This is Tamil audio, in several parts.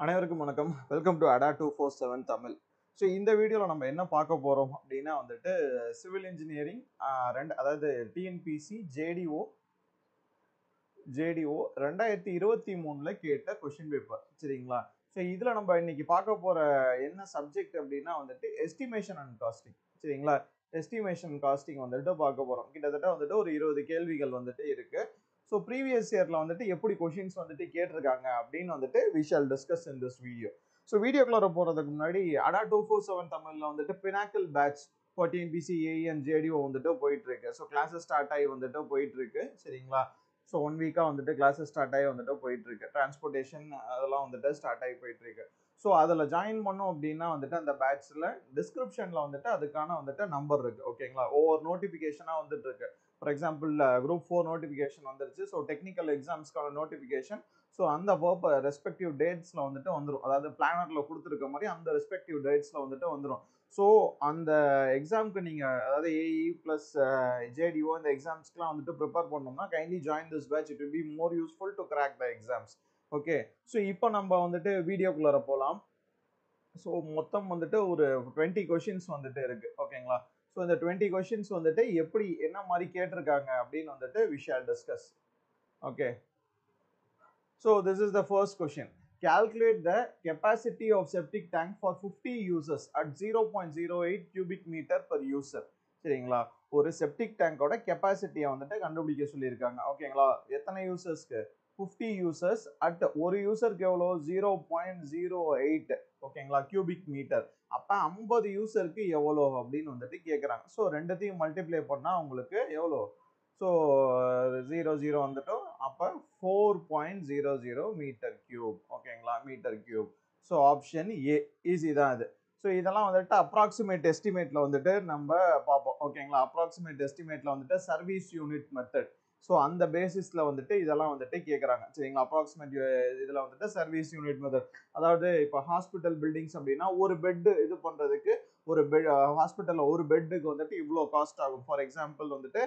அனைவருக்கும் வணக்கம். வெல்கம் டு அடா 247 தமிழ். ஸோ இந்த வீடியோவில் நம்ம என்ன பார்க்க போகிறோம் அப்படின்னா வந்துட்டு சிவில் இன்ஜினியரிங் அதாவது டிஎன்பிசி ஜேடிஓ 2023 கேட்ட கொஷின் பேப்பர் சரிங்களா. ஸோ இதில் நம்ம இன்னைக்கு பார்க்க போகிற என்ன சப்ஜெக்ட் அப்படின்னா வந்துட்டு எஸ்டிமேஷன் அண்ட் காஸ்டிங் சரிங்களா. எஸ்டிமேஷன் காஸ்டிங் வந்துட்டு பார்க்க போகிறோம். கிட்டத்தட்ட வந்துட்டு ஒரு 20 கேள்விகள் வந்துட்டு இருக்கு. ஸோ ப்ரீவியஸ் இயர்ல வந்துட்டு எப்படி கொஷின்ஸ் வந்துட்டு கேட்டிருக்காங்க அப்படின்னு வந்துட்டு we shall discuss in this video. So வீடியோக்குள்ள போறதுக்கு முன்னாடி அடா 247 தமிழ்ல வந்துட்டு pinnacle batch for TNPSC AE and JDO வந்துட்டு போயிட்டு இருக்கு. ஸோ கிளாஸஸ் ஸ்டார்ட் ஆகி வந்துட்டு போயிட்டு இருக்கு சரிங்களா. ஸோ 1 வீக்கா வந்துட்டு கிளாஸஸ் ஸ்டார்ட் ஆகி வந்துட்டு போயிட்டு இருக்கு. டிரான்ஸ்போர்ட்டேஷன் அதெல்லாம் வந்துட்டு ஸ்டார்ட் ஆகி போயிட்டு இருக்கு. ஸோ அதில் ஜாயின் பண்ணோம் அப்படின்னா வந்துட்டு அந்த பேட்ச்ல டிஸ்கிரிப்ஷன்ல வந்துட்டு அதுக்கான வந்துட்டு நம்பர் இருக்கு ஓகேங்களா. ஒவ்வொரு நோட்டிஃபிகேஷனா வந்துட்டு இருக்கு. ஃபார் எக்ஸாம்பிள் குரூப் 4 நோட்டிஃபிகேஷன் வந்துருச்சு. ஸோ டெக்னிக்கல் எக்ஸாம்ஸ்க்கான நோட்டிஃபிகேஷன். ஸோ அந்த ரெஸ்பெக்டிவ் டேட்ஸில் வந்துட்டு வந்துடும். அதாவது பிளானரில் கொடுத்துருக்க மாதிரி அந்த ரெஸ்பெக்டிவ் டேட்ஸில் வந்துட்டு வந்துடும். ஸோ அந்த எக்ஸாமுக்கு நீங்கள் அதாவது ஏஇ ப்ளஸ் ஜேடிஓ இந்த எக்ஸாம்ஸ்க்குலாம் வந்துட்டு ப்ரிப்பேர் பண்ணோம்னா kindly join this batch. It will be more useful to crack the exams. Okay, so இப்போ நம்ம வந்துட்டு வீடியோக்குள்ளார போகலாம். ஸோ மொத்தம் வந்துட்டு ஒரு 20 கொஷின்ஸ் வந்துட்டு இருக்கு ஓகேங்களா. ஸோ இந்த 20 கொஷின்ஸ் வந்துட்டு எப்படி என்ன மாதிரி கேட்டிருக்காங்க அப்படின்னு வந்துட்டு we shall discuss. Okay, so this is the first question. Calculate the capacity of septic tank for 50 users at 0.08 cubic meter per user. சரிங்களா, ஒரு செப்டிக் டேங்கோட கெப்பாசிட்டியை வந்துட்டு கண்டுபிடிக்க சொல்லியிருக்காங்க ஓகேங்களா. எத்தனை யூசர்ஸ்க்கு? 50 யூசர்ஸ் அட் ஒரு யூசருக்கு எவ்வளோ? 0.08 ஓகேங்களா கியூபிக் மீட்டர். அப்போ 50 யூசருக்கு எவ்வளோ அப்படின்னு வந்துட்டு கேட்குறாங்க. ஸோ ரெண்டுத்தையும் மல்டிப்ளை பண்ணால் உங்களுக்கு எவ்வளோ? ஸோ 00 வந்துட்டோம். அப்போ 4.00 மீட்டர் கியூப் ஓகேங்களா, metre cube. So option A easy தான் இது. ஸோ இதெல்லாம் வந்துட்டு அப்ராக்சிமேட் எஸ்டிமேட்ல வந்துட்டு நம்ம பார்ப்போம் ஓகேங்களா. அப்ராக்சிமேட் எஸ்டிமேட்ல வந்துட்டு சர்வீஸ் யூனிட் மெத்தட். ஸோ அந்த பேசிஸ்ல வந்துட்டு இதெல்லாம் வந்துட்டு கேட்குறாங்க சரிங்களா. அப்ராக்சிமேட் இதில் வந்துட்டு சர்வீஸ் யூனிட் மெத்தட். அதாவது இப்போ ஹாஸ்பிட்டல் பில்டிங்ஸ் அப்படின்னா ஒரு பெட்டு இது பண்ணுறதுக்கு ஒரு பெட் ஹாஸ்பிட்டலில் ஒரு பெட்டுக்கு வந்துட்டு இவ்வளோ காஸ்ட் ஆகும். ஃபார் எக்ஸாம்பிள் வந்துட்டு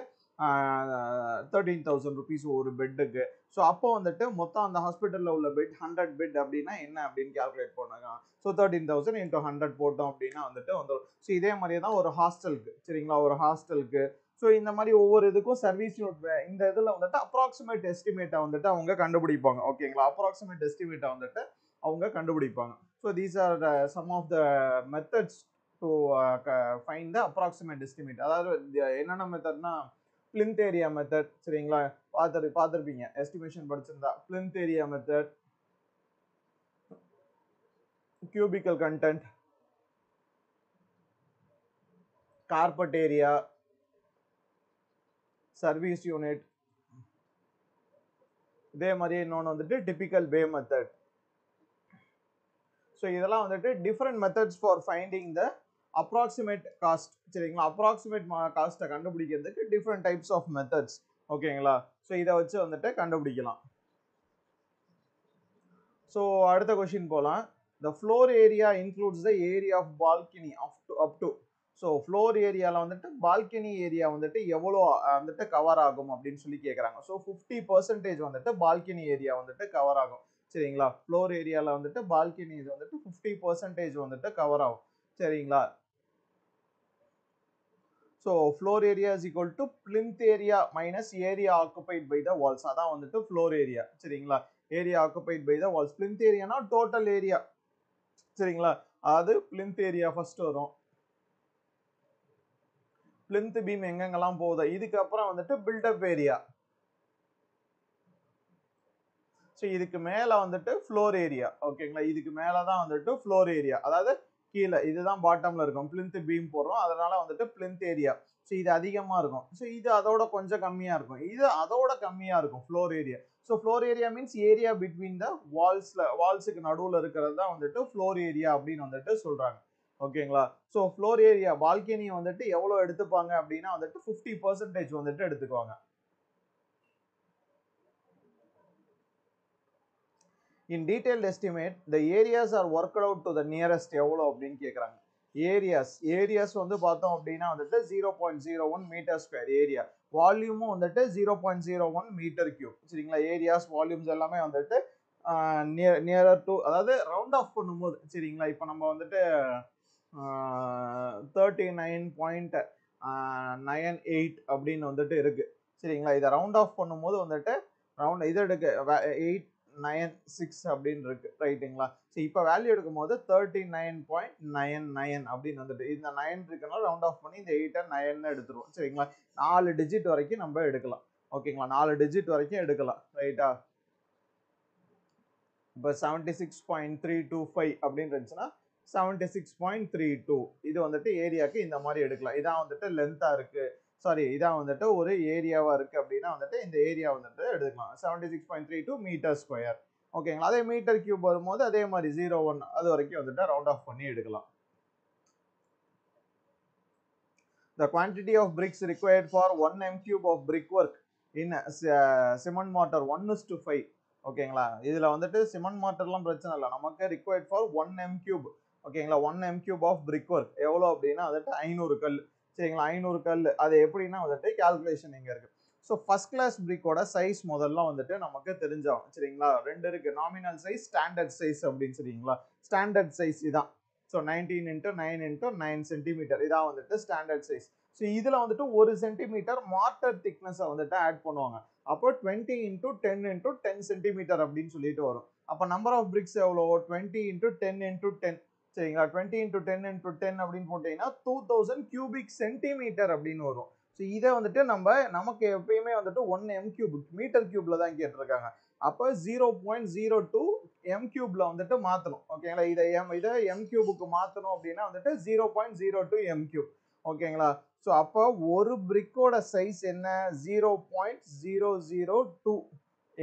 13,000 rupees ஒரு பெட்டுக்கு. ஸோ அப்போ வந்துட்டு மொத்தம் அந்த ஹாஸ்பிட்டலில் உள்ள பெட் 100 பெட் அப்படின்னா என்ன அப்படின்னு கால்குலேட் பண்ணாங்க. ஸோ 13,000 into 100 போட்டோம் அப்படின்னா வந்துட்டு வந்துடும். ஸோ இதே மாதிரியே தான் ஒரு ஹாஸ்டலுக்கு சரிங்களா, ஒரு ஹாஸ்டலுக்கு. ஸோ இந்த மாதிரி ஒவ்வொரு இதுக்கும் சர்வீஸ் யூனிட் இந்த இதில் வந்துட்டு அப்ராக்சிமேட் எஸ்டிமேட்டை வந்துட்டு அவங்க கண்டுபிடிப்பாங்க ஓகேங்களா. அப்ராக்சிமேட் எஸ்டிமேட்டை வந்துட்டு அவங்க கண்டுபிடிப்பாங்க. So these are some of the methods to find the approximate estimate. அதாவது என்னென்ன மெத்தட்னா பிளிந்த் ஏரியா மெத்தட் சரிங்களா. பார்த்துருப்பீங்க எஸ்டிமேஷன் படிச்சிருந்தா. Plinth area method, cubical content, carpet area, service unit. இதே மாதிரி இன்னொன்று வந்துட்டு டிபிக்கல் பே மெத்தட். ஸோ இதெல்லாம் வந்துட்டு different methods for finding the approximate cost சரிங்களா. அப்ராக்சிமேட் காஸ்ட்டை கண்டுபிடிக்கிறதுக்கு டிஃப்ரெண்ட் டைப்ஸ் ஆஃப் மெத்தட்ஸ் ஓகேங்களா. ஸோ இதை வச்சு வந்துட்டு கண்டுபிடிக்கலாம். ஸோ அடுத்த கொஸ்டின் போகலாம். The floor area includes the area of balcony up to. So floor ஏரியாவில் வந்துட்டு பால்கனி ஏரியா வந்துட்டு எவ்வளோ வந்துட்டு கவர் ஆகும் அப்படின்னு சொல்லி கேட்குறாங்க. ஸோ 50% வந்துட்டு பால்கனி ஏரியா வந்துட்டு கவர் ஆகும் சரிங்களா. ஃப்ளோர் ஏரியாவில் வந்துட்டு பால்கனி இது வந்துட்டு 50% வந்துட்டு கவர் ஆகும் சரிங்களா. So floor area is equal to plinth area minus area occupied by the walls. அதான் வந்துட்டு ஃப்ளோர் ஏரியா சரிங்களா. Area occupied by the walls. Plinth ஏரியானா டோட்டல் ஏரியா சரிங்களா. அது பிளிந்த் ஏரியா ஃபர்ஸ்ட் வரும். பிளிந்த் பீம் எங்கெங்கெல்லாம் போகுது. இதுக்கப்புறம் வந்துட்டு பில்டப் ஏரியா. ஸோ இதுக்கு மேல வந்துட்டு ஃப்ளோர் ஏரியா ஓகேங்களா. இதுக்கு மேலதான் வந்துட்டு ஃப்ளோர் ஏரியா, அதாவது கீழே இதுதான் பாட்டம்ல இருக்கும். பிளிந்த் பீம் போடுறோம் அதனால வந்துட்டு பிளிந்த் ஏரியா. ஸோ இது அதிகமா இருக்கும். ஸோ இது அதோட கொஞ்சம் கம்மியா இருக்கும். இது அதோட கம்மியா இருக்கும் floor area. So floor area means area between the வால்ஸுக்கு நடுவில் இருக்கிறது தான் வந்துட்டு ஃப்ளோர் ஏரியா அப்படின்னு வந்துட்டு சொல்றாங்க ஓகேங்களா. ஸோ ஃப்ளோர் ஏரியா பால்கனி வந்துட்டு எவ்வளோ எடுத்துப்பாங்க அப்படின்னா வந்துட்டு 50% வந்துட்டு எடுத்துக்குவாங்க. In detailed estimate, the areas are worked out to the nearest எவ்வளோ அப்படின்னு கேட்குறாங்க. ஏரியாஸ் வந்து பார்த்தோம் அப்படின்னா வந்துட்டு 0.01 மீட்டர் ஸ்கொயர் ஏரியா. வால்யூமும் வந்துட்டு 0.01 மீட்டர் கியூப் சரிங்களா. ஏரியாஸ் வால்யூம்ஸ் எல்லாமே வந்துட்டு நியரர் டு, அதாவது ரவுண்ட் ஆஃப் பண்ணும்போது சரிங்களா. இப்போ நம்ம வந்துட்டு 39.98 அப்படின்னு வந்துட்டு இருக்கு சரிங்களா. இதை ரவுண்ட் ஆஃப் பண்ணும்போது வந்துட்டு ரவுண்ட் இது எடுக்க 896 அப்படின்னு இருக்கு ரைட்டுங்களா. ஸோ இப்போ வேல்யூ எடுக்கும் போது 39.99 அப்படின்னு வந்துட்டு இந்த 9 இருக்குனால ரவுண்ட் ஆஃப் பண்ணி இந்த 8 9 எடுத்துருவோம் சரிங்களா. 4 டிஜிட் வரைக்கும் நம்ம எடுக்கலாம் ஓகேங்களா. 4 டிஜிட் வரைக்கும் எடுக்கலாம் ரைட்டா. இப்போ 76.325 அப்படின்னு இருந்துச்சுன்னா 76.32 இது வந்துட்டு ஏரியாவுக்கு இந்த மாதிரி எடுக்கலாம். இதான் வந்துட்டு லென்த்தா இருக்கு, சாரி இதான் வந்துட்டு ஒரு ஏரியாவா இருக்கு அப்படின்னா வந்துட்டு இந்த ஏரியா வந்துட்டு எடுத்துக்கலாம் 76.32 மீட்டர் ஸ்கொயர் ஓகேங்களா. அதே மீட்டர் கியூப் வரும்போது அதே மாதிரி 0.1 அது வரைக்கும் வந்துட்டு ரவுண்ட் ஆஃப் பண்ணி எடுக்கலாம். The quantity of bricks required for 1 m cube of brickwork in cement mortar 1:5 ஓகேங்களா. இதுல வந்துட்டு சிமெண்ட் மார்டர்லாம் பிரச்சனை இல்லை, நமக்கு ரிக்வயர்ட் ஃபார் 1 m cube ஓகேங்களா. 1 m cube of brick work எவ்வளோ அப்படின்னா வந்துட்டு 500 கல் சரிங்களா. 500 கல் அது எப்படின்னா வந்துட்டு கால்குலேஷன் இங்க இருக்கு. ஸோ ஃபர்ஸ்ட் கிளாஸ் பிரிக்கோட சைஸ் முதல்ல வந்துட்டு நமக்கு தெரிஞ்சாகும் சரிங்களா. ரெண்டு இருக்கு, நாமினல் சைஸ் ஸ்டாண்டர்ட் சைஸ் அப்படின்னு சரிங்களா. ஸ்டாண்டர்ட் சைஸ் இதான். ஸோ 19 × 9 × 9 சென்டிமீட்டர் இதான் வந்துட்டு ஸ்டாண்டர்ட் சைஸ். ஸோ இதுல வந்துட்டு 1 சென்டிமீட்டர் மார்டர் திக்னஸை வந்துட்டு ஆட் பண்ணுவாங்க. அப்போ 20 × 10 × 10 சென்டிமீட்டர் அப்படின்னு சொல்லிட்டு வரும். அப்போ நம்பர் ஆஃப் பிரிக்ஸ் எவ்வளோ 20 × 10 × 10 சரிங்களா. 20 × 10 × 10 அப்படின்னு போட்டீங்கன்னா 2000 கியூபிக் சென்டிமீட்டர் அப்படின்னு வரும். ஸோ இதை வந்துட்டு நமக்கு எப்பயுமே வந்துட்டு 1 m கியூப் மீட்டர் கியூப்ல தான் கேட்டிருக்காங்க. அப்போ 0.02 m கியூப்ல வந்துட்டு மாத்தணும் ஓகேங்களா. இதை m கியூபுக்கு மாத்தணும் அப்படின்னா வந்துட்டு 0.02 m கியூப் ஓகேங்களா. ஸோ அப்போ ஒரு பிரிக்கோட சைஸ் என்ன 0.002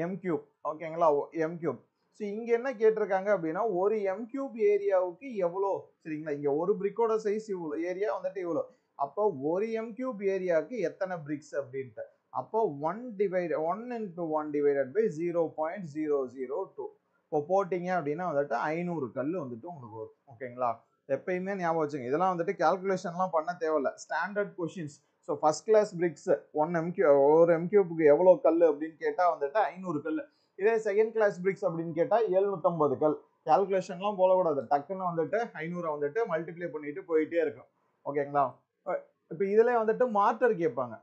m கியூப் ஓகேங்களா. m cube. ஸோ இங்க என்ன கேட்டிருக்காங்க அப்படின்னா ஒரு m கியூப் ஏரியாவுக்கு எவ்வளோ சரிங்களா. இங்க ஒரு பிரிக்கோட சைஸ் இவ்வளோ, ஏரியா வந்துட்டு இவ்வளோ. அப்போ ஒரு m கியூப் ஏரியாவுக்கு எத்தனை பிரிக்ஸ் அப்படின்ட்டு அப்போ 1 × 1 டிவைடட் பை 0.002 இப்போ போட்டிங்க அப்படின்னா வந்துட்டு 500 கல் வந்துட்டு உங்களுக்கு வரும் ஓகேங்களா. எப்பயுமே ஞாபகம் வச்சுங்க, இதெல்லாம் வந்துட்டு கால்குலேஷன்லாம் பண்ண தேவையில்ல, standard questions. So first class bricks 1 m cube ஒரு m கியூபுக்கு எவ்வளோ கல் அப்படின்னு கேட்டால் வந்துட்டு 500 கல். இதே செகண்ட் கிளாஸ் பிரிக்ஸ் அப்படின்னு கேட்டால் 750 கல். கால்குலேஷன்லாம் போடக்கூடாது, டக்குன்னு வந்துட்டு 500 வந்துட்டு மல்டிப்ளை பண்ணிட்டு போயிட்டே இருக்கும் ஓகேங்களா. இப்போ இதுல வந்துட்டு மார்டர் கேட்பாங்க,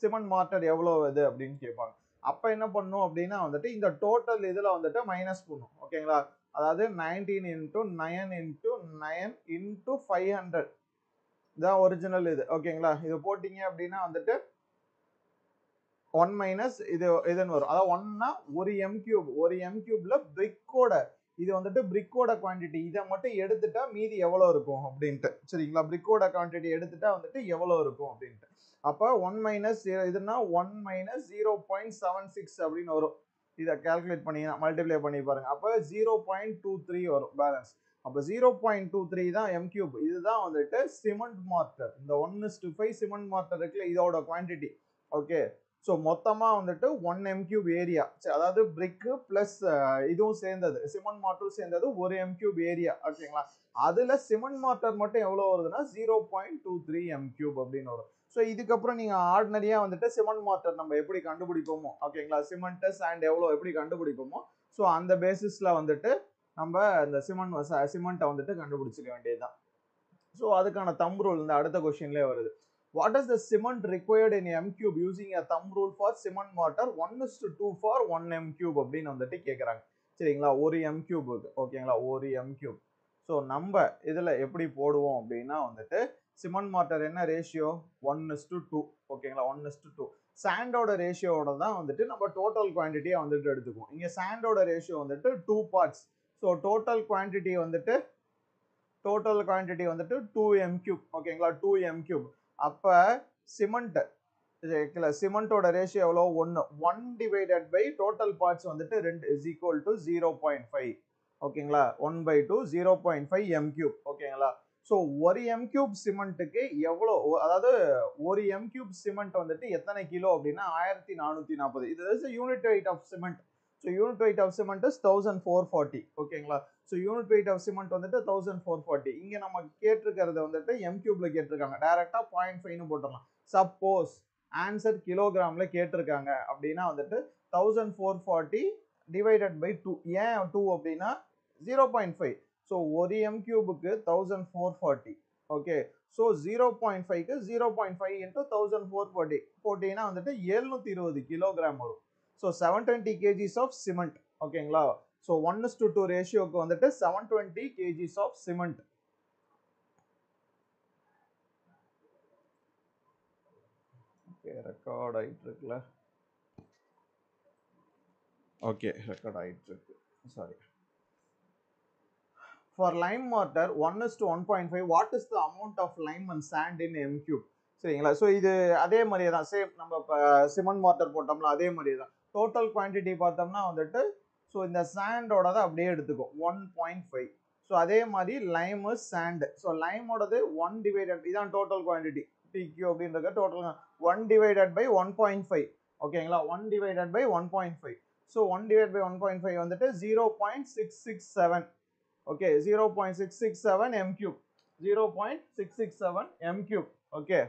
சிமெண்ட் மார்டர் எவ்வளோ இது அப்படின்னு கேட்பாங்க. அப்போ என்ன பண்ணும் அப்படின்னா வந்துட்டு இந்த டோட்டல் இதுல வந்துட்டு மைனஸ் பண்ணும் ஓகேங்களா. அதாவது 19 × 9 × 9 × 500 இதான் ஒரிஜினல் இது ஓகேங்களா. இது போட்டிங்க அப்படின்னா வந்துட்டு 1 மைனஸ் இதுன்னு வரும். அதாவது 1னா ஒரு m கியூப், ஒரு m கியூப்ல பிரிக்கோட இது வந்துட்டு பிரிக்கோட குவான்டிட்டி, இதை மட்டும் எடுத்துட்டா மீதி எவ்வளோ இருக்கும் அப்படின்ட்டு சரிங்களா. பிரிக்கோட குவான்டிட்டி எடுத்துட்டா வந்துட்டு எவ்வளோ இருக்கும் அப்படின்ட்டு. அப்போ 1 மைனஸ் இதுனா 1 மைனஸ் 0.76 அப்படின்னு வரும். இதை கால்குலேட் பண்ணீங்கன்னா மல்டிப்ளை பண்ணி பாருங்க. அப்போ 0.23 வரும் பேலன்ஸ். அப்போ 0.23 தான் m கியூப். இதுதான் வந்துட்டு சிமெண்ட் மார்டர், இந்த 1:5 சிமெண்ட் மார்டர் இருக்குல்ல இதோட குவான்டிட்டி ஓகே. ஸோ மொத்தமாக வந்துட்டு 1 m கியூப் ஏரியா, அதாவது பிரிக்கு பிளஸ் இதுவும் சேர்ந்தது சிமெண்ட் மார்டரும் சேர்ந்தது ஒரு m கியூப் ஏரியா ஓகேங்களா. அதுல சிமெண்ட் மார்டர் மட்டும் எவ்வளோ வருதுன்னா 0.23 m கியூப் அப்படின்னு வரும். ஸோ இதுக்கப்புறம் நீங்க ஆர்டினரியா வந்துட்டு சிமெண்ட் மார்டர் நம்ம எப்படி கண்டுபிடிப்போமோ ஓகேங்களா, சிமெண்ட் சாண்ட் எவ்வளோ எப்படி கண்டுபிடிப்போமோ ஸோ அந்த பேசிஸ்ல வந்துட்டு நம்ம இந்த சிமெண்ட்டை வந்துட்டு கண்டுபிடிச்சிக்க வேண்டியதுதான். ஸோ அதுக்கான தம் ரூல் இந்த அடுத்த கொஸ்டின்லேயே வருது. What is the cement required in m cube using a thumb rule for cement mortar 1:2 for 1 m cube அப்படின்னு வந்துட்டு கேட்குறாங்க சரிங்களா. ஒரு m cube ஓகேங்களா, ஒரு m cube. ஸோ நம்ம இதில் எப்படி போடுவோம் அப்படின்னா வந்துட்டு சிமெண்ட் மார்டர் என்ன ரேஷியோ 1:2 ஓகேங்களா. 1:2 சாண்டோட ரேஷியோட தான் வந்துட்டு நம்ம டோட்டல் குவான்டிட்டியை வந்துட்டு எடுத்துக்குவோம். இங்கே சாண்டோட ரேஷியோ வந்துட்டு 2 பார்ட்ஸ். ஸோ டோட்டல் குவான்டிட்டி வந்துட்டு 2 m cube ஓகேங்களா, 2 m cube. அப்ப சிமெண்ட் சிமெண்டோட ரேஷியோ எவ்வளோ 1 டிவைடட் பை டோட்டல் பார்ட்ஸ் வந்துட்டு 2 இஸ் ஈக்குவல் டு 0.5 ஓகேங்களா. 1/2 0.5 m கியூப் ஓகேங்களா. ஸோ ஒரு m கியூப் சிமெண்ட்டுக்கு எவ்வளோ, அதாவது ஒரு m கியூப் சிமெண்ட் வந்துட்டு எத்தனை கிலோ அப்படின்னா 1440. இது is unit weight of cement. So unit weight of cement is 1440 ஓகேங்களா. So unit weight of cement வந்துட்டு 1440. இங்கே நம்ம கேட்டிருக்கிறது வந்துட்டு m கியூப்ல கேட்டிருக்காங்க, டைரக்டா 0.5ன்னு போட்டுடலாம். சப்போஸ் ஆன்சர் கிலோகிராம்ல கேட்டிருக்காங்க அப்படின்னா வந்துட்டு 1440 டிவைடட் பை 2. ஏன் 2 அப்படின்னா 0.5. ஸோ ஒரு m கியூபுக்கு 1440. ஓகே, ஸோ 0.5க்கு 0.5 இன்டூ 1440 போட்டீங்கன்னா வந்துட்டு 720 கிலோகிராம் வரும். So 720 kgs of cement. ஓகேங்களா, ஸோ 1:2 ரேஷியோக்கு வந்துட்டு 720 kgs of cement. Okay, record ஆயிட்டு இருக்குல்ல. ஓகே, ரெக்கார்ட் ஆயிட்டு இருக்கு, sorry. For lime mortar 1:1.5, what is the amount of lime and sand in m cube? சரிங்களா, ஸோ இது அதே மாதிரியே தான், சேம் நம்ம இப்போ சிமெண்ட் மார்ட்டர் போட்டோம்ல அதே மாதிரியே தான். டோட்டல் குவான்டிட்டி பார்த்தோம்னா வந்துட்டு ஸோ இந்த சாண்டோட தான் அப்படியே எடுத்துக்கும் 1.5. ஸோ அதே மாதிரி லைமு சாண்ட். ஸோ லைமோடது 1 டிவைடட், இதான் டோட்டல் குவான்டிட்டி டிக்யூ அப்படின்றது டோட்டல் 1 டிவைடட் பை 1.5. ஓகேங்களா, 1 divided by 1.5. So 1 divide by 1.5 வந்துட்டு 0.667. okay, 0.667 m cube, 0.667 m cube. okay,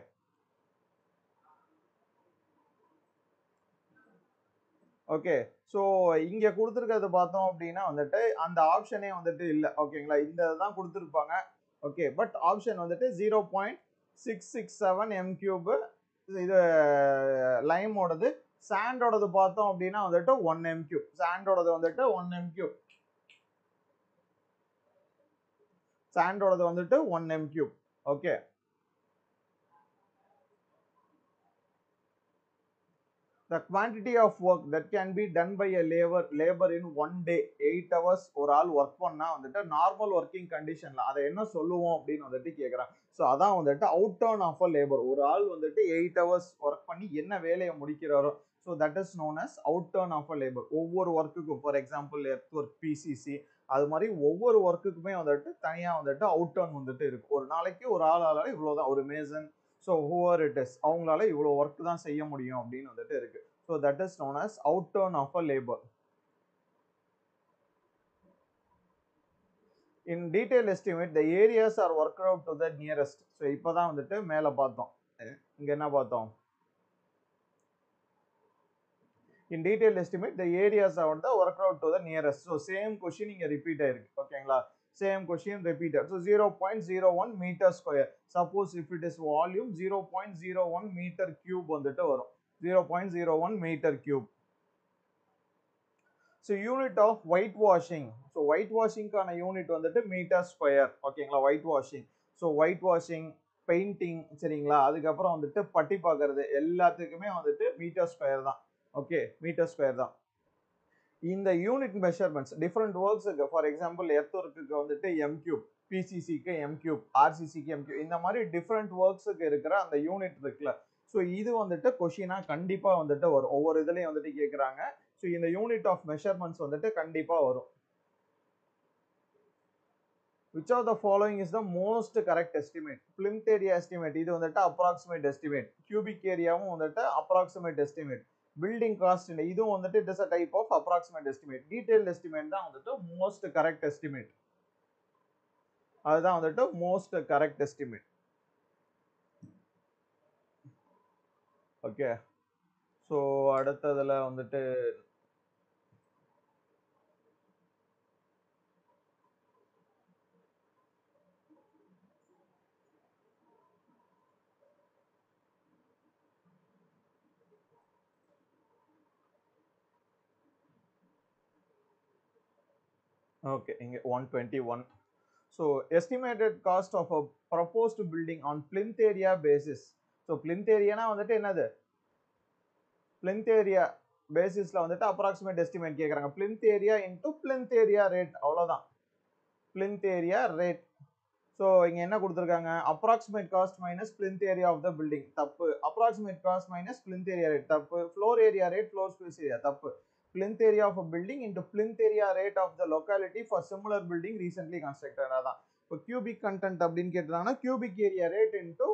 okay. So இங்க கொடுத்துருக்கிறது பார்த்தோம் அப்படின்னா வந்துட்டு அந்த ஆப்ஷனே வந்துட்டு இல்லை. ஓகேங்களா, இந்த தான் கொடுத்துருப்பாங்க. ஓகே, பட் ஆப்ஷன் வந்துட்டு 0.667 m கியூப். இது லைமோடது. சாண்டோடது பார்த்தோம் அப்படின்னா வந்துட்டு 1 m கியூப். சாண்டோடது வந்துட்டு 1 m கியூப். சாண்டோடது வந்துட்டு 1 m cube. Okay, the quantity of work that can be done by a labor in 1 day 8 hours ஒரு ஆள் ஒர்க் பண்ணா வந்துட்டு நார்மல் ஒர்க்கிங் கண்டிஷன்ல அதை என்ன சொல்லுவோம் அப்படின்னு வந்துட்டு கேட்குறாங்க. ஸோ அதான் வந்துட்டு out turn of a labour. ஒரு ஆள் வந்துட்டு 8 hours ஒர்க் பண்ணி என்ன வேலையை முடிக்கிறாரோ, so that is known as out turn of a labour. ஒவ்வொரு ஒர்க்குக்கும், for example earth work, PCC, அது மாதிரி ஒவ்வொரு ஒர்க்குக்குமே வந்துட்டு தனியாக வந்துட்டு அவுட் டர்ன் வந்துட்டு இருக்கு. ஒரு நாளைக்கு ஒரு ஆளால இவ்வளோதான், ஒரு mason, so whoever it is, அவங்களால இவ்வளோ ஒர்க் தான் செய்ய முடியும் அப்படின்னு வந்துட்டு இருக்கு. So that is known as out turn of a labour. In detail estimate, the areas are worked out to the nearest. So இப்போதான் வந்துட்டு மேலே பார்த்தோம். இங்க என்ன பார்த்தோம்? In detail estimate, the areas are worked out to the nearest. So same question இங்க repeat ஆயிருக்கு. ஓகேங்களா, same question repeated. So 0.01 meter square. Suppose if it is volume 0.01 meter cube வந்துட்டு வரும். 0.01 meter cube. So unit of whitewashing. So whitewashing கான யூனிட் வந்துட்டு meter square. ஓகேங்களா, whitewashing. So whitewashing, பெயிண்டிங், சரிங்களா, அதுக்கப்புறம் வந்துட்டு பட்டி பார்க்கறது எல்லாத்துக்குமே வந்துட்டு மீட்டர் ஸ்கொயர் தான். ஓகே, மீட்டர் ஸ்கொயர் தான். இந்த யூனிட் மெஷர்மெண்ட்ஸ் டிஃப்ரெண்ட் ஒர்க்ஸுக்கு, ஃபார் எக்ஸாம்பிள் எர்த் ஒர்க்குக்கு வந்துட்டு எம் கியூப், பிசிசிக்கு எம் கியூப், ஆர்சிசிக்கு எம் கியூப், இந்த மாதிரி டிஃப்ரெண்ட் ஒர்க்ஸுக்கு இருக்கிற அந்த யூனிட் இருக்குல்ல, ஸோ இது வந்துட்டு கொஷினா கண்டிப்பா வந்துட்டு வரும். ஒவ்வொரு இதுலையும் வந்துட்டு கேட்குறாங்க. ஸோ இந்த யூனிட் ஆஃப் மெஷர்மெண்ட்ஸ் வந்துட்டு கண்டிப்பா வரும். Which of the following is the most correct estimate? Plinth area estimate, இது வந்துட்டு approximate estimate. Cubic areaவும் வந்துட்டு approximate estimate. Building cost, இதுவும் வந்துட்டு it is a type of approximate estimate. Detailed estimate தான் வந்துட்டு most correct estimate. அதுதான் வந்துட்டு most correct estimate. Okay, so அடுத்ததுல வந்துட்டு ஓகே, இங்க 121. So estimated cost of a proposed building on plinth area basis. So plinth area னா வந்துட்டு என்னது? plinth area basisல வந்துட்டு approximate estimate கேக்குறாங்க. plinth area into plinth area rate, அவ்வளவுதான். plinth area rate. So இங்க என்ன கொடுத்திருக்காங்க? approximate cost minus plinth area of the building, தப்பு. approximate cost minus plinth area rate, தப்பு. floor area rate, floor space area, தப்பு. plinth area of a building into plinth area rate of the locality for similar building recently constructed. அதான் இப்போ cubic content அப்படின்னு கேட்டாங்கன்னா cubic area rate into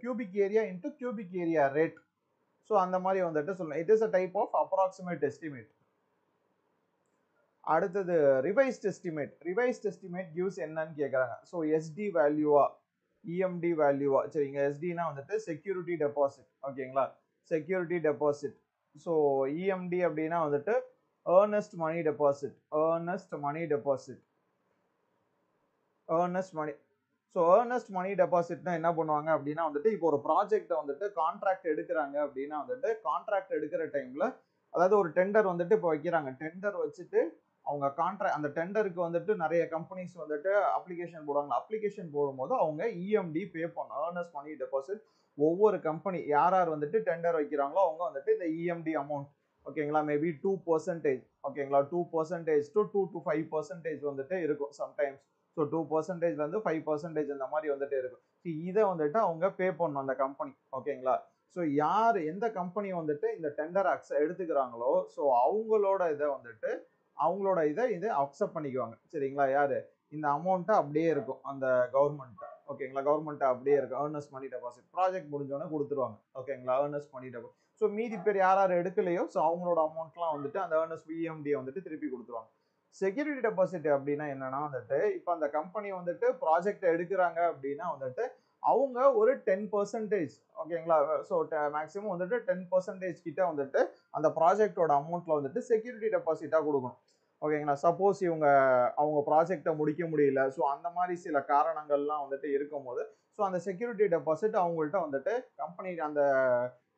cubic area into cubic area rate. So அந்த மாதிரி வந்துட்டு சொல்லலாம். it is a type of approximate estimate. அடுத்தது revised estimate. Revised estimate gives என்னன்னு கேட்குறாங்க. ஸோ எஸ்டி வேல்யூவா, இஎம்டி வேல்யூவா, சரிங்க. எஸ்டினா வந்துட்டு செக்யூரிட்டி டெபாசிட். ஓகேங்களா, செக்யூரிட்டி டெபாசிட். ஸோ இஎம்டி அப்படின்னா வந்துட்டு earnest money deposit, earnest money deposit, earnest money. So earnest money டெபாசிட்னா என்ன பண்ணுவாங்க அப்படின்னா வந்துட்டு இப்போ ஒரு ப்ராஜெக்ட்டை வந்துட்டு கான்ட்ராக்ட் எடுக்கிறாங்க அப்படின்னா வந்துட்டு கான்ட்ராக்ட் எடுக்கிற டைம்ல அதாவது ஒரு டெண்டர் வந்துட்டு இப்போ வைக்கிறாங்க. டெண்டர் வச்சுட்டு அவங்க கான்ட்ராக்ட் அந்த டெண்டருக்கு வந்துட்டு நிறைய கம்பெனிஸ் வந்துட்டு அப்ளிகேஷன் போடுவாங்க. அப்ளிகேஷன் போடும்போது அவங்க இஎம்டி பே பண்ணணும். ஏர்னஸ்ட் மணி டெபாசிட் ஒவ்வொரு கம்பெனி யார் யார் வந்துட்டு டெண்டர் வைக்கிறாங்களோ அவங்க வந்துட்டு இந்த இஎம்டி அமௌண்ட் ஓகேங்களா மேபி 2% ஓகேங்களா 2% to 2 to 5% வந்துட்டு இருக்கும் சம்டைம்ஸ். ஸோ 2%லேருந்து 5% இந்த மாதிரி வந்துட்டு இருக்கும். இதை வந்துட்டு அவங்க பே பண்ணணும் அந்த கம்பெனி ஓகேங்களா. ஸோ யார் எந்த கம்பெனி வந்துட்டு இந்த டெண்டர் எடுத்துக்கிறாங்களோ ஸோ அவங்களோட இதை அக்செப்ட் பண்ணிக்குவாங்க சரிங்களா. யாரு இந்த அமௌண்ட்டை அப்படியே இருக்கும் அந்த கவர்மெண்ட் ஓகேங்களா. கவர்மெண்ட் அப்படியே இருக்கும். ஏர்னஸ்ட் மணி டெபாசிட் ப்ராஜெக்ட் முடிஞ்சோடனே கொடுத்துருவாங்க ஓகேங்களா. ஏர்னஸ்ட் மணி டெபாசிட் ஸோ மீதி பேர் யார் யார் எடுக்கலையோ ஸோ அவங்களோட அமௌண்ட்லாம் வந்துட்டு அந்த ஏர்னஸ்ட் பிஎம்டியை வந்துட்டு திருப்பி கொடுத்துருவாங்க. செக்யூரிட்டி டெபாசிட் அப்படின்னா என்னன்னா வந்துட்டு இப்போ அந்த கம்பெனி வந்துட்டு ப்ராஜெக்ட் எடுக்கிறாங்க அப்படின்னா வந்துட்டு அவங்க ஒரு 10% ஓகேங்களா. ஸோ மேக்ஸிமம் வந்துட்டு 10% கிட்ட வந்துட்டு அந்த ப்ராஜெக்டோட அமௌண்ட்ல வந்துட்டு செக்யூரிட்டி டெபாசிட்டா கொடுக்கணும் ஓகேங்களா. சப்போஸ் அவங்க ப்ராஜெக்டை முடிக்க முடியல ஸோ அந்த மாதிரி சில காரணங்கள்லாம் வந்துட்டு இருக்கும்போது ஸோ அந்த செக்யூரிட்டி டெபாசிட் அவங்கள்ட்ட வந்துட்டு கம்பெனி அந்த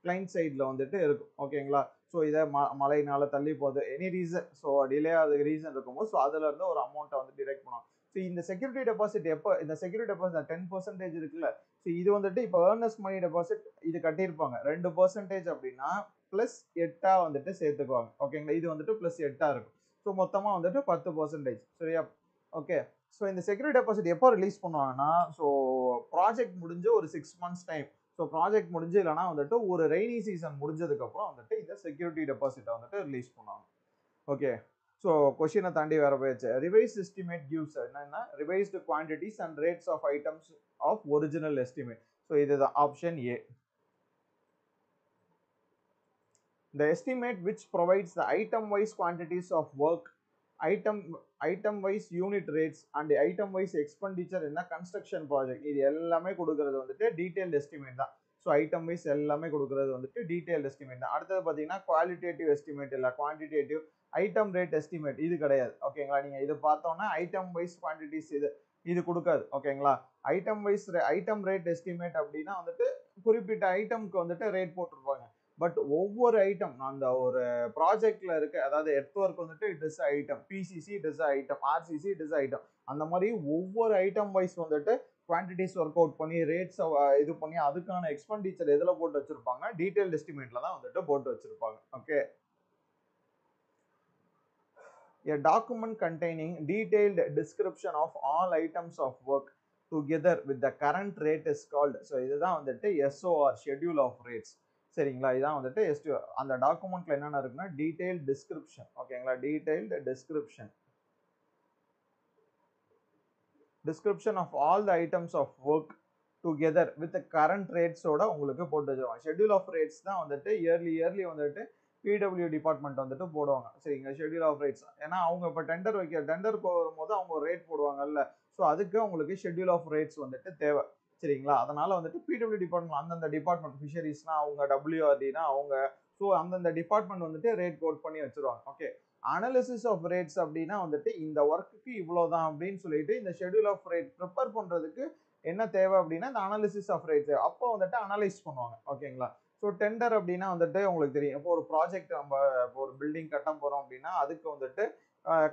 கிளைண்ட் சைடில் வந்துட்டு இருக்கும் ஓகேங்களா. ஸோ இதை மழையினால தள்ளி போகுது எனி ரீசன் ஸோ டிலே ஆகுது ரீசன் இருக்கும்போது ஸோ அதுல இருந்து ஒரு அமௌண்ட்டை வந்து டிடெக்ட் பண்ணுவாங்க. ஸோ இந்த செக்யூரிட்டி டெபாசிட் எப்போ இந்த செக்யூரிட்டி டெபாசிட் 10% இருக்குல்ல ஸோ இது வந்துட்டு இப்போ ஏர்னஸ்ட் மணி டெபாசிட் இது கட்டியிருப்பாங்க 2% அப்படின்னா பிளஸ் 8 வந்துட்டு சேர்த்துக்குவாங்க ஓகேங்களா. இது வந்துட்டு பிளஸ் 8 இருக்கும். ஸோ மொத்தமாக வந்துட்டு 10% சரியா. ஓகே ஸோ இந்த செக்யூரிட்டி டெபாசிட் எப்போ ரிலீஸ் பண்ணுவாங்கன்னா ஸோ ப்ராஜெக்ட் முடிஞ்சு ஒரு 6 months டைம். ஸோ ப்ராஜெக்ட் முடிஞ்சு இல்லைனா வந்துட்டு ஒரு ரெய்னி சீசன் முடிஞ்சதுக்கு அப்புறம் வந்துட்டு இந்த செக்யூரிட்டி டெபாசிட்டை வந்துட்டு ரிலீஸ் பண்ணுவாங்க. ஓகே ஸோ கொஸ்டினை தாண்டி வேற போயிடுச்சு. ரிவைஸ்ட் எஸ்டிமேட் கிவ்ஸ் என்னன்னா revised quantities and rates of items of original estimate. So இதுதான் option A. The estimate which provides the item-wise quantities of work, item-wise unit rates and item-wise expenditure in the construction project. இது எல்லாமே கொடுக்கிறது வந்துட்டு detailed estimate தான். ஸோ ஐட்டம் வைஸ் எல்லாமே கொடுக்கிறது வந்துட்டு டீடைல்டு எஸ்டிமேட் தான். அடுத்தது பார்த்தீங்கன்னா குவாலிட்டேட்டிவ் எஸ்டிமேட் இல்லை குவான்டிடேட்டிவ் ஐட்டம் ரேட் எஸ்டிமேட் இது கிடையாது ஓகேங்களா. நீங்கள் இது பார்த்தோன்னா ஐட்டம் வைஸ் குவான்டிட்டிஸ் இது கொடுக்காது ஓகேங்களா. ஐட்டம் ரேட் எஸ்டிமேட் அப்படின்னா வந்துட்டு குறிப்பிட்ட ஐட்டம்க்கு வந்துட்டு ரேட் போட்டிருப்பாங்க. பட் ஒவ்வொரு ஐட்டம் அந்த ஒரு ப்ராஜெக்ட்ல இருக்க அதாவது எர்த் ஒர்க் வந்துட்டு it is item, PCC it is item, RCC it is item. அந்த மாதிரி ஒவ்வொரு ஐட்டம் வைஸ் வந்துட்டு குவான்டிட்டிஸ் ஒர்க் அவுட் பண்ணி ரேட்ஸ் இது பண்ணி அதுக்கான எக்ஸ்பெண்டிச்சர் எதுல போட்டு வச்சிருப்பாங்க டீடைல்டு எஸ்டிமேட்ல தான் வந்துட்டு போட்டு வச்சிருப்பாங்க. Okay a document containing detailed description of all items of work together with the current rate is called. So இதுதான் வந்துட்டு SOR schedule of rates சரிங்களா. இதான் வந்துட்டு அந்த டாக்குமெண்ட்ல என்னென்ன இருக்குன்னா டீடைல்டு டிஸ்கிரிப்ஷன் ஓகேங்களா. Detailed description of all the items of work together with the current rates ஓட உங்களுக்கு போட்டு வச்சிருவாங்க. ஷெட்யூல் ஆஃப் ரேட்ஸ் தான் வந்துட்டு இயர்லி வந்துட்டு பிடபிள்யூ டிபார்ட்மெண்ட் வந்துட்டு போடுவாங்க சரிங்க. ஷெட்யூல் ஆஃப் ரேட்ஸ் ஏன்னா அவங்க இப்போ டெண்டருக்கு வரும்போது அவங்க ரேட் போடுவாங்கல்ல ஸோ அதுக்கு உங்களுக்கு ஷெட்யூல் ஆஃப் ரேட்ஸ் வந்துட்டு தேவை சரிங்களா. அதனால வந்துட்டு பிடபிள்யூ டிபார்ட்மெண்ட் அந்தந்த டிபார்ட்மெண்ட் ஃபிஷரிஸ்னா அவங்க டபிள்யூஆர்டினா அவங்க ஸோ அந்தந்த டிபார்ட்மெண்ட் வந்துட்டு ரேட் கோட் பண்ணி வச்சிருவாங்க. ஓகே அனாலிசிஸ் ஆஃப் ரேட்ஸ் அப்படின்னா வந்துட்டு இந்த ஒர்க்குக்கு இவ்வளோதான் அப்படின்னு சொல்லிட்டு இந்த ஷெட்யூல் ஆஃப் ரேட் ப்ரிப்பேர் பண்றதுக்கு என்ன தேவை அப்படின்னா இந்த அனாலிசிஸ் ஆஃப் ரேட்ஸ் அப்போ வந்துட்டு அனலைஸ் பண்ணுவாங்க ஓகேங்களா. ஸோ டெண்டர் அப்படின்னா வந்துட்டு உங்களுக்கு தெரியும் இப்போ ஒரு ப்ராஜெக்ட் நம்ம இப்போ ஒரு பில்டிங் கட்ட போறோம் அப்படின்னா அதுக்கு வந்துட்டு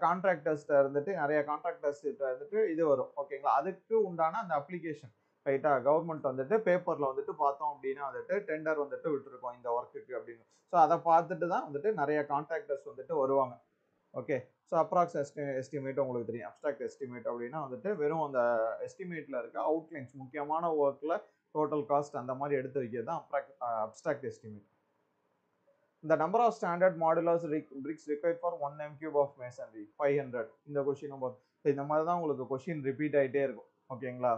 கான்ட்ராக்டர்ஸ்ட இருந்துட்டு நிறைய கான்ட்ராக்டர்ஸ் வந்துட்டு இது வரும் ஓகேங்களா. அதுக்கு உண்டான அந்த அப்ளிகேஷன் ரைட்டா கவர்மெண்ட் வந்துட்டு பேப்பர்ல வந்துட்டு பார்த்தோம் அப்படின்னா வந்துட்டு டெண்டர் வந்துட்டு விட்டுருக்கோம் இந்த ஒர்க்குக்கு அப்படின்னு. ஸோ அதை பார்த்துட்டு தான் வந்துட்டு நிறைய கான்ட்ராக்டர்ஸ் வந்துட்டு வருவாங்க. ஓகே ஸோ அப்ராக்ஸ் எஸ்டிமேட் உங்களுக்கு தெரியும். அப்ஸ்ட்ராக்ட் எஸ்டிமேட் அப்படின்னா வந்துட்டு வெறும் அந்த எஸ்டிமேட்ல இருக்க அவுட்லைன்ஸ் முக்கியமான ஒர்க்ல டோட்டல் காஸ்ட் அந்த மாதிரி எடுத்து வைக்கிறது தான் abstract estimate. The number of standard modulars bricks required for 1 m³ of masonry 500. இந்த கொஸ்டின் இந்த மாதிரி தான் உங்களுக்கு கொஸ்டின் ரிப்பீட் ஆகிட்டே இருக்கும் ஓகேங்களா.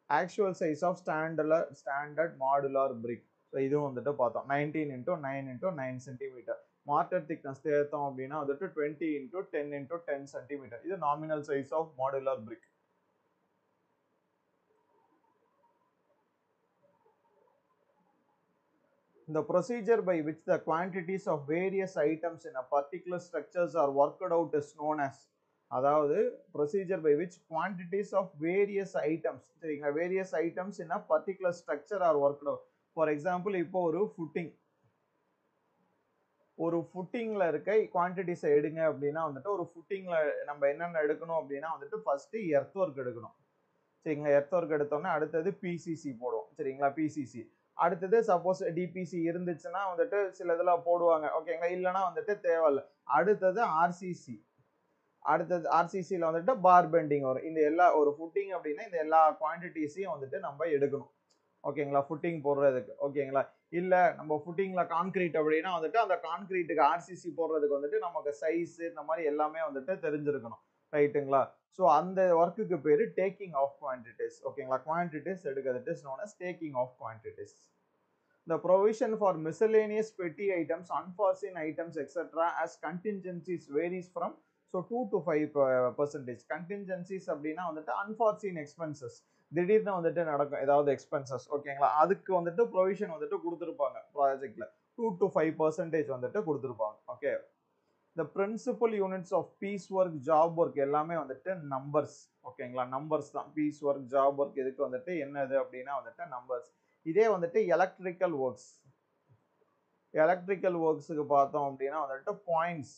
Actual size of standard modular brick so இதுவும் வந்துட்டு பார்த்தோம் 19 × 9 × 9 சென்டிமீட்டர். மார்டர் திக்னஸ் தேர்த்தோம் அப்படின்னா வந்துட்டு 20 × 10 × 10 சென்டிமீட்டர். இது nominal size of modular brick. The procedure by which the quantities of various items in a particular structures are worked out is known as, அதாவது procedure by which quantities of various items, சரிங்களா, various items in a particular structure are worked out. For example, இப்போ ஒரு ஃபுட்டிங்ல இருக்க குவான்டிட்டிஸ் எடுங்க அப்படின்னா வந்துட்டு ஒரு ஃபுட்டிங்ல நம்ம என்னென்ன எடுக்கணும் அப்படின்னா வந்துட்டு ஃபர்ஸ்ட் எர்த் ஒர்க் எடுக்கணும், சரிங்களா. எர்த் ஒர்க் எடுத்தோம்னா அடுத்தது பிசிசி போடுவோம், சரிங்களா. பிசிசி அடுத்தது சப்போஸ் டிபிசி இருந்துச்சுன்னா வந்துட்டு சில இதெல்லாம் போடுவாங்க, ஓகேங்களா. இல்லைன்னா வந்துட்டு தேவையில்லை. அடுத்தது ஆர்சிசி, அடுத்தது ஆர்சிசியில் வந்துட்டு பார் பெண்டிங் வரும். இந்த எல்லா ஒரு ஃபுட்டிங் அப்படின்னா இந்த எல்லா குவான்டிட்டிஸையும் வந்துட்டு நம்ம எடுக்கணும், ஓகேங்களா, ஃபுட்டிங் போடுறதுக்கு, ஓகேங்களா. இல்லை நம்ம ஃபுட்டிங்ல கான்கிரீட் அப்படின்னா வந்துட்டு அந்த கான்கிரீட்டுக்கு ஆர்சிசி போடுறதுக்கு வந்துட்டு நமக்கு சைஸ் இந்த மாதிரி எல்லாமே வந்துட்டு தெரிஞ்சிருக்கணும், ரைட்டுங்களா. ஸோ அந்த ஒர்க்குக்கு பேர் டேக்கிங் ஆஃப் குவான்டிட்டிஸ், ஓகேங்களா. குவான்டிட்டிஸ் எடுக்கிறது is known as taking off quantities. The provision for miscellaneous petty items, unforeseen items, etc. as contingencies varies from 2 to 5%. Contingencies அப்படின்னா வந்துட்டு unforeseen expenses, திடீர்னு வந்துட்டு நடக்கும் ஏதாவது எக்ஸ்பென்சஸ், ஓகேங்களா. அதுக்கு வந்துட்டு ப்ரொவிஷன் வந்துட்டு கொடுத்துருப்பாங்க ப்ராஜெக்ட்ல 2 to 5% வந்துட்டு கொடுத்துருப்பாங்க, okay. The principal units of piece work, job work எல்லாமே வந்துட்டு நம்பர்ஸ், ஓகேங்களா. நம்பர்ஸ் தான் பீஸ் ஒர்க், ஜாப் ஒர்க் இதுக்கு வந்துட்டு என்னது அப்படின்னா வந்துட்டு நம்பர்ஸ். இதே வந்துட்டு எலக்ட்ரிக்கல் ஒர்க்ஸுக்கு பார்த்தோம் அப்படின்னா வந்துட்டு பாயிண்ட்ஸ்,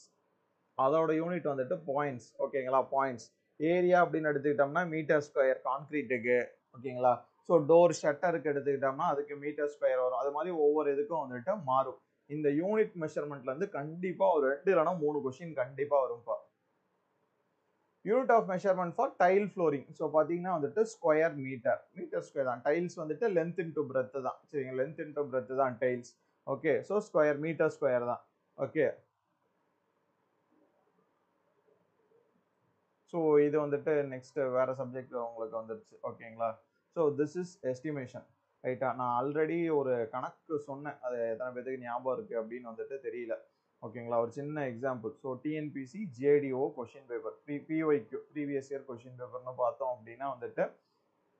அதோட யூனிட் வந்துட்டு பாயிண்ட்ஸ், ஓகேங்களா. பாயிண்ட்ஸ். ஏரியா அப்படின்னு எடுத்துக்கிட்டோம்னா மீட்டர் ஸ்கொயர் கான்கிரீட்டுக்கு, ஓகேங்களா. ஸோ டோர் ஷட்டருக்கு எடுத்துக்கிட்டோம்னா அதுக்கு மீட்டர் ஸ்கொயர் வரும். அது மாதிரி ஒவ்வொரு இதுக்கும் வந்துட்டு மாறும். இந்த யூனிட் மெஷர்மெண்ட்ல இருந்து கண்டிப்பா ஒரு 2 இல்லைன்னா 3 கொஸ்டின் கண்டிப்பா வரும்பா. Unit of measurement for tile flooring, so பார்த்தீங்கன்னா வந்துட்டு ஸ்கொயர் மீட்டர், மீட்டர் ஸ்கொயர் தான். டைல்ஸ் வந்துட்டு லென்த் இன்டு பிரெத் தான், சரிங்க, லென்த் இன்டு பிரெத் தான் tiles, okay. So square metre square தான், ஓகே. ஸோ இது வந்துட்டு நெக்ஸ்ட் வேற சப்ஜெக்ட் உங்களுக்கு வந்துருச்சு, ஓகேங்களா. ஸோ திஸ் இஸ் எஸ்டிமேஷன், ரைட்டா. நான் ஆல்ரெடி ஒரு கணக்கு சொன்னேன், அது எத்தனை பேருக்கு ஞாபகம் இருக்கு அப்படின்னு வந்துட்டு தெரியல, ஓகேங்களா. ஒரு சின்ன example. So TNPSC JTO question paper PYQ previous year question பேப்பர்னு பார்த்தோம் அப்படின்னா வந்துட்டு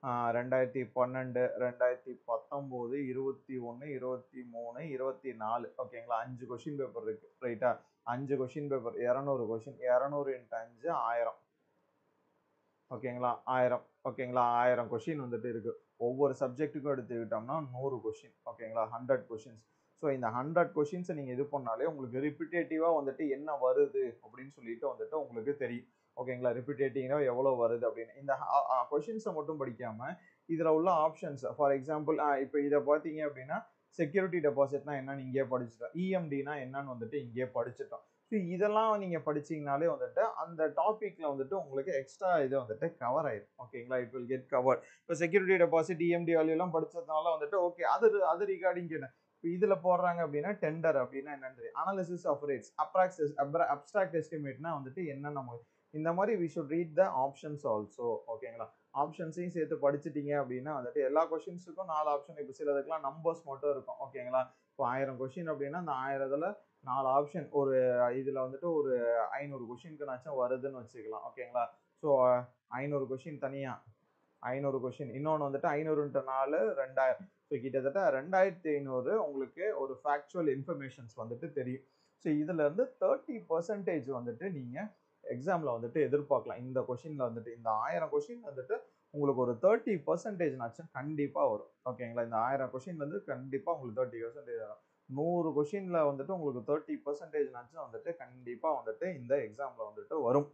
2012, 2019, 21, 23, 24, ஓகேங்களா. 5 கொஷின் பேப்பர் இருக்கு, ரைட்டா. 5 கொஷின் பேப்பர் 200 கொஷின், 200 × 5 1000, ஓகேங்களா. 1000, ஓகேங்களா. 1000 கொஷின் வந்துட்டு இருக்கு. ஒவ்வொரு சப்ஜெக்ட்டுக்கும் எடுத்துக்கிட்டோம்னா 100 கொஷின், ஓகேங்களா. 100 கொஷின்ஸ். ஸோ இந்த 100 கொஷின்ஸை நீங்கள் இது பண்ணாலே உங்களுக்கு ரிப்பிட்டேட்டிவாக வந்துட்டு என்ன வருது அப்படின்னு சொல்லிட்டு வந்துட்டு உங்களுக்கு தெரியும், ஓகேங்களா. ரிப்பிட்டேட்டிவாக எவ்வளோ வருது அப்படின்னு. இந்த கொஷின்ஸை மட்டும் படிக்காமல் இதில் உள்ள ஆப்ஷன்ஸ், ஃபார் எக்ஸாம்பிள் இப்போ இதை பார்த்தீங்க அப்படின்னா செக்யூரிட்டி டெபாசிட்னா என்னன்னு இங்கேயே படிச்சுட்டோம், இஎம்டினா என்னன்னு வந்துட்டு இங்கேயே படிச்சுட்டோம். ஸோ இதெல்லாம் நீங்கள் படிச்சீங்கனாலே வந்துட்டு அந்த டாப்பிக்ல வந்துட்டு உங்களுக்கு எக்ஸ்ட்ரா இது வந்துட்டு கவர் ஆயிடும், ஓகேங்களா. It will get cover. இப்போ செக்யூரிட்டி டெபாசிட், இஎம்டி வேல்யூ எல்லாம் படிச்சதுனால வந்துட்டு ஓகே, அது ரிகார்டிங் என்ன. இப்போ இதுல போடுறாங்க அப்படின்னா டெண்டர் அப்படின்னா என்னன்னு தெரியும், அனாலிசிஸ் ஆஃப் ரேட்ஸ், அப்ஸ்ட்ராக்ட் எஸ்டிமேட்னா வந்துட்டு என்ன, நம்ம இந்த மாதிரி we should read the options also, ஓகேங்களா. ஆப்ஷன்ஸையும் சேர்த்து படிச்சுட்டீங்க அப்படின்னா வந்துட்டு எல்லா கொஸ்டின்ஸுக்கும் 4 ஆப்ஷன், இப்போ சிலதுக்கெல்லாம் நம்பர்ஸ் மட்டும் இருக்கும், ஓகேங்களா. இப்போ 1000 கொஸ்டின் அப்படின்னா அந்த 1000த்துல 4 ஆப்ஷன், ஒரு இதுல வந்துட்டு ஒரு 500 கொஸ்டினுக்குனாச்சும் வருதுன்னு வச்சுக்கலாம், ஓகேங்களா. ஸோ 500 கொஸ்டின் தனியா, 500 கொஸ்டின், இன்னொன்று வந்துட்டு 500 × 4 2000. ஸோ கிட்டத்தட்ட 2500 உங்களுக்கு ஒரு ஃபேக்சுவல் இன்ஃபர்மேஷன்ஸ் வந்துட்டு தெரியும். ஸோ இதுல இருந்து 30% வந்துட்டு நீங்க எக்ஸாம்ல வந்துட்டு எதிர்பார்க்கலாம். இந்த கொஸ்டின்ல வந்துட்டு இந்த 1000 கொஸ்டின் வந்துட்டு உங்களுக்கு ஒரு 30% கண்டிப்பா வரும், ஓகேங்களா. இந்த 1000 கொஸ்டின்ல இருந்து கண்டிப்பா உங்களுக்கு 30% வரும். 100 கொஸ்டின்ல வந்துட்டு உங்களுக்கு 30% வந்துட்டு கண்டிப்பா வந்துட்டு இந்த எக்ஸாம்ல வந்துட்டு வரும்,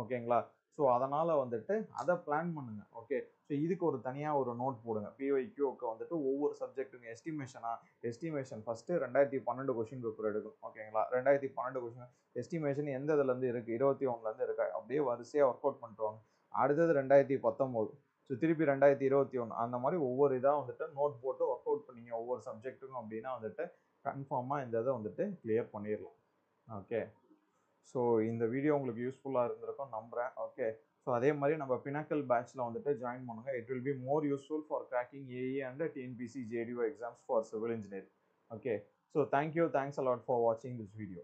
ஓகேங்களா. ஸோ அதனால வந்துட்டு அதை பிளான் பண்ணுங்க, ஓகே. ஸோ இதுக்கு ஒரு தனியாக ஒரு நோட் போடுங்க. பிஒய்க்யூக்கு வந்துட்டு ஒவ்வொரு சப்ஜெக்ட்டுக்கும் எஸ்டிமேஷன் ஃபர்ஸ்ட் 2012 கொஸ்டின் பேப்பர் எடுக்கும், ஓகேங்களா. 2012 கொஸ்டின் எஸ்டிமேஷன் எந்த இதுலேருந்து இருக்கு, 21லேருந்து இருக்கா, அப்படியே வரிசையாக ஒர்க் அவுட் பண்ணிட்டு வாங்க. அடுத்தது 2019, ஸோ திருப்பி 2021, அந்த மாதிரி ஒவ்வொரு இதாக வந்துட்டு நோட் போட்டு ஒர்க் அவுட் பண்ணீங்க ஒவ்வொரு சப்ஜெக்ட்டுக்கும் அப்படின்னா வந்துட்டு கன்ஃபார்மாக இந்த இதை வந்துட்டு கிளியர் பண்ணிடலாம், ஓகே. ஸோ இந்த வீடியோ உங்களுக்கு யூஸ்ஃபுல்லாக இருந்திருக்கும் நம்புகிறேன், ஓகே. ஸோ அதே மாதிரி நம்ம பினாக்கல் பேட்ச்சில் வந்துட்டு ஜாயின் பண்ணுங்க. It will be more useful for cracking AE and TNPSC JDO exams for civil engineering, okay. So thank you, thanks a lot for வாட்சிங் திஸ் வீடியோ.